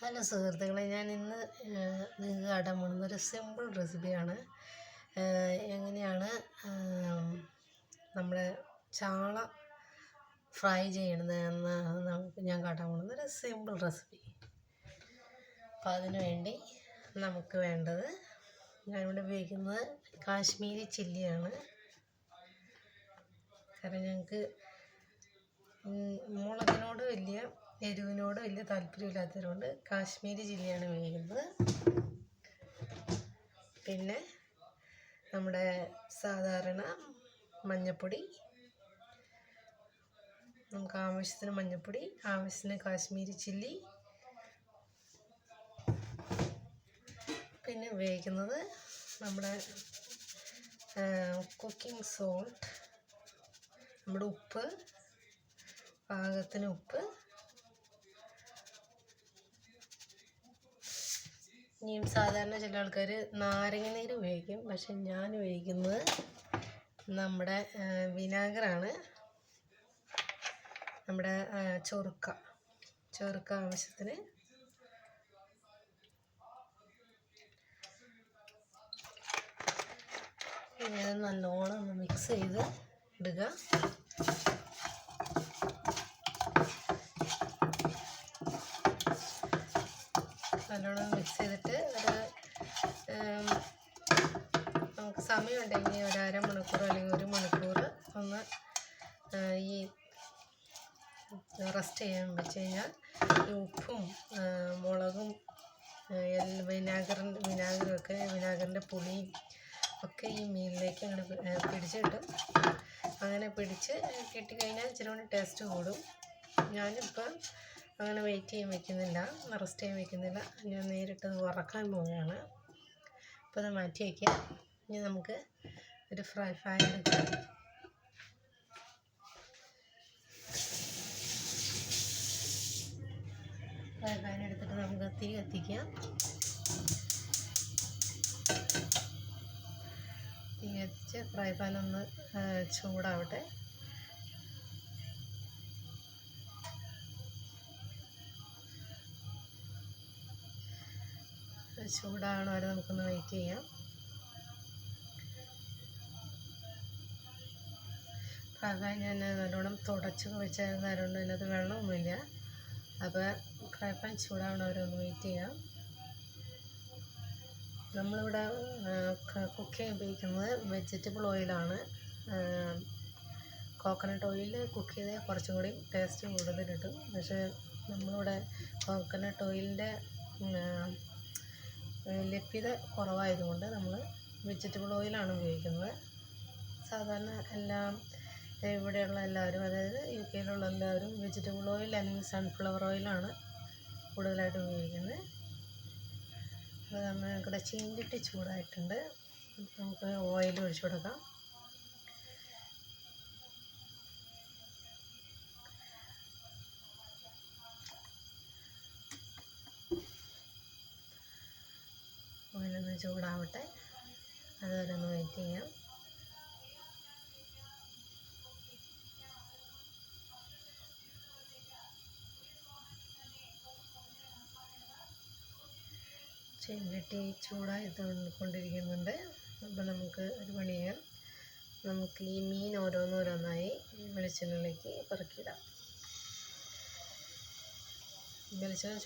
Hello സുഹൃത്തുക്കളെ, ഞാൻ ഇന്ന് നിങ്ങൾക്ക് കാട്ടാൻ പോകുന്നത് ഒരു സിമ്പിൾ റെസിപ്പിയാണ്. എങ്ങനെയാണ് നമ്മുടെ ചാള ഫ്രൈ ചെയ്യണതെന്ന് ഞാൻ കാട്ടാൻ പോകുന്നത് ഒരു സിമ്പിൾ റെസിപ്പി. അപ്പോൾ അതിനു വേണ്ടി നമുക്ക് വേണ്ടത്, ഞാനിവിടെ ഉപയോഗിക്കുന്നത് കാശ്മീരി ചില്ലിയാണ്. കാരണം ഞങ്ങൾക്ക് മുളകിനോട് എരിവിനോട് വലിയ താല്പര്യമില്ലാത്തതുകൊണ്ട് കാശ്മീരി ചില്ലിയാണ് ഉപയോഗിക്കുന്നത്. പിന്നെ നമ്മുടെ സാധാരണ മഞ്ഞൾപ്പൊടി, നമുക്ക് ആവശ്യത്തിന് മഞ്ഞൾപ്പൊടി, ആവശ്യത്തിന് കാശ്മീരി ചില്ലി, പിന്നെ ഉപയോഗിക്കുന്നത് നമ്മുടെ കുക്കിംഗ് സോൾട്ട്, നമ്മുടെ ഉപ്പ്, പാകത്തിന് ഉപ്പ്. ഇനിയും സാധാരണ ചില ആൾക്കാർ നാരങ്ങ നീര് ഉപയോഗിക്കും, പക്ഷെ ഞാൻ ഉപയോഗിക്കുന്നത് നമ്മുടെ വിനാഗറാണ്. നമ്മുടെ ചൊറുക്ക ആവശ്യത്തിന്. ഇനി അത് നല്ലോണം ഒന്ന് മിക്സ് ചെയ്ത് ഇടുക. നല്ലോണം മിക്സ് ചെയ്തിട്ട് നമുക്ക് സമയമുണ്ടെങ്കിൽ ഒരു അരമണിക്കൂർ അല്ലെങ്കിൽ 1 മണിക്കൂർ ഒന്ന് ഈ റെസ്റ്റ് ചെയ്യാൻ വെച്ച് കഴിഞ്ഞാൽ ഈ ഉപ്പും മുളകും വിനാഗറിൻ്റെ പുളിയും ഒക്കെ ഈ മീനിലേക്ക് അങ്ങനെ പിടിച്ച് കിട്ടും. അങ്ങനെ പിടിച്ച് കിട്ടിക്കഴിഞ്ഞാൽ ഇച്ചിരി കൂടി ടേസ്റ്റ് കൂടും. ഞാനിപ്പം അങ്ങനെ റെസ്റ്റ് ചെയ്യാൻ വെക്കുന്നില്ല. ഞാൻ നേരിട്ടത് വറക്കാൻ പോവുകയാണ്. അപ്പോൾ അത് മാറ്റി വയ്ക്കാം. ഇനി നമുക്ക് ഒരു ഫ്രൈ പാൻ എടുക്കാം. ഫ്രൈ പാൻ എടുത്തിട്ട് നമുക്ക് തീ കത്തിക്കാം. തീ കത്തിച്ച് ഫ്രൈ പാൻ ഒന്ന് ചൂടാവട്ടെ. ചൂടാകണ വരെ നമുക്കൊന്ന് വെയിറ്റ് ചെയ്യാം. ഫ്രൈ ഞാൻ നല്ലോണം തുടച്ച് വെച്ചായിരുന്നായതുകൊണ്ട് അതിനകത്ത് വെള്ളമൊന്നുമില്ല. അപ്പോൾ ഫ്രൈ പാൻ ചൂടാകണ വരെ ഒന്ന് വെയിറ്റ് ചെയ്യാം. നമ്മളിവിടെ കുക്ക് ചെയ്യാൻ ഉപയോഗിക്കുന്നത് വെജിറ്റബിൾ ഓയിലാണ്. കോക്കനട്ട് ഓയിൽ കുക്ക് ചെയ്താൽ കുറച്ചും കൂടി ടേസ്റ്റ് കൂടുതൽ കിട്ടും. പക്ഷേ നമ്മളിവിടെ കോക്കനട്ട് ഓയിലിൻ്റെ ലഭ്യത കുറവായതുകൊണ്ട് നമ്മൾ വെജിറ്റബിൾ ഓയിലാണ് ഉപയോഗിക്കുന്നത്. സാധാരണ ഇവിടെയുള്ള എല്ലാവരും, അതായത് UK എല്ലാവരും വെജിറ്റബിൾ ഓയിൽ അല്ലെങ്കിൽ സൺഫ്ലവർ ഓയിലാണ് കൂടുതലായിട്ട് ഉപയോഗിക്കുന്നത്. അപ്പോൾ നമ്മൾക്കിവിടെ ചീഞ്ചട്ടി ചൂടായിട്ടുണ്ട്. നമുക്ക് ഓയിൽ ഒഴിച്ചു കൊടുക്കാം. ഓയിലൊന്ന് ചൂടാവട്ടെ, അതുവരെ ഒന്ന് വെയിറ്റ് ചെയ്യാം. ചീഞ്ചട്ടി ചൂടായി കൊണ്ടിരിക്കുന്നുണ്ട്. അപ്പോൾ നമുക്ക് ഒരു പണി ചെയ്യാം. നമുക്ക് ഈ മീൻ ഓരോന്നോരോന്നായി വെളിച്ചെണ്ണയിലേക്ക് പെറുക്കിയിടാം. വെളിച്ചെണ്ണ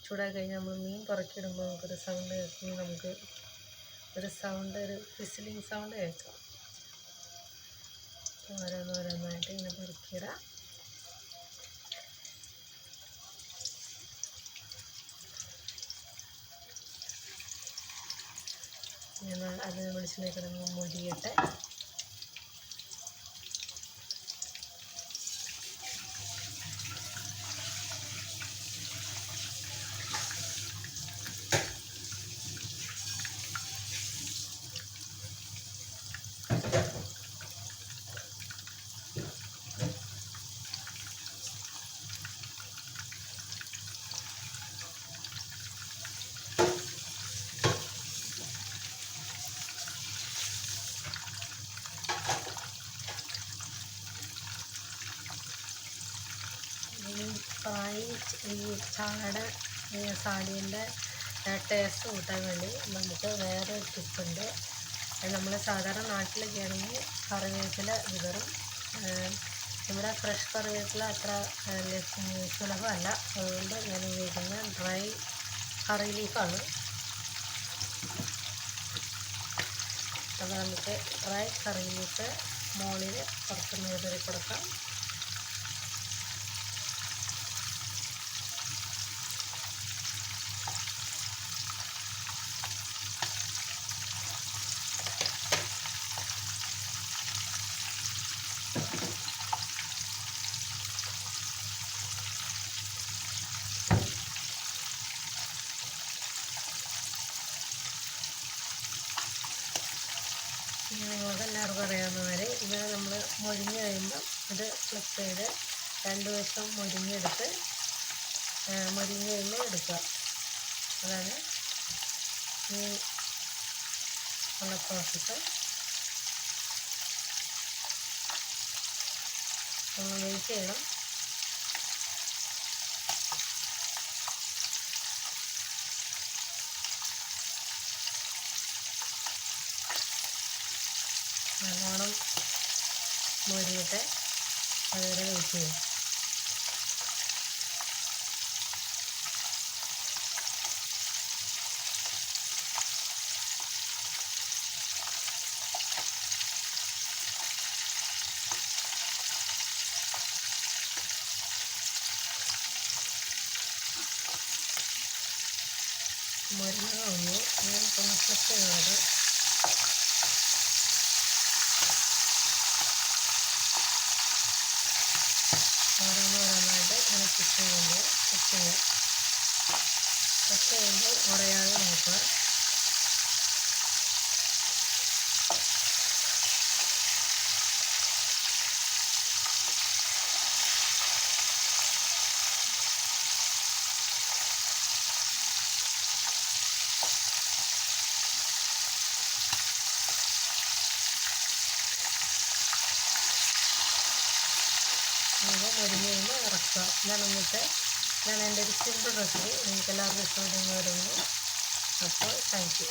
ചൂടായി കഴിഞ്ഞാൽ നമ്മൾ മീൻ പെറുക്കിയിടുമ്പോൾ നമുക്കൊരു സൗണ്ട് കേൾക്കും. നമുക്ക് ഒരു വിസിലിംഗ് സൗണ്ട് കേൾക്കാം. ഓരോന്നോരോന്നായിട്ട് ഇങ്ങനെ പെറുക്കിയിടാം. അത് വെളിച്ചെണ്ണ കിടന്ന് മൊരിയട്ടെ. ഈ ചാളയുടെ സാലീൻ്റെ ടേസ്റ്റ് കൂട്ടാൻ വേണ്ടി നമുക്ക് വേറെ ടിപ്പുണ്ട്. നമ്മൾ സാധാരണ നാട്ടിലൊക്കെ ആണെങ്കിൽ കറിവേപ്പില വിതറും. ഇവിടെ ഫ്രഷ് കറിവേപ്പില അത്ര സുലഭമല്ല. അതുകൊണ്ട് ഞാൻ ഉപയോഗിക്കുന്ന ഡ്രൈ കറി ലീഫാണ്. അപ്പോൾ നമുക്ക് ഡ്രൈ കറി ലീഫ് മുകളിൽ കുറച്ചൊന്ന് വിതറി കൊടുക്കാം. നിങ്ങൾക്ക് എല്ലാവർക്കും അറിയാവുന്ന പോലെ ഇത് നമ്മൾ മൊരിഞ്ഞ് കഴിയുമ്പോൾ ഇത് ഫ്ലിപ്പ് ചെയ്ത് രണ്ട് വശം മൊരിഞ്ഞ് കഴിയുമ്പോൾ എടുക്കുക. അതാണ് ഈ ഉള്ള പ്രോസസ്സ്. നമ്മൾ വെയിറ്റ് ചെയ്യണം. നല്ലോണം മൊരിയിട്ട് അതുവരെ വെയിറ്റ് ചെയ്യും. മൊരിഞ്ഞ് കഴിഞ്ഞു. ഞാൻ ഒന്ന് ഫ്ലിപ്പ് ചെയ്യുന്നത് ഓരോന്നായിട്ട് ഇങ്ങനെ ഫ്ലിപ്പ് ചെയ്യുമ്പോൾ ഉടയാതെ നോക്കുക. അത് മൊരിഞ്ഞ് കഴിയുമ്പോൾ ഇറക്കുക. ഇതാണ് എൻ്റെ ഒരു സിമ്പിൾ റെസിപ്പി. നിങ്ങൾക്ക് എല്ലാവർക്കും ഇഷ്ടപ്പെടുന്നു വരുന്നു. അപ്പോൾ താങ്ക് യു.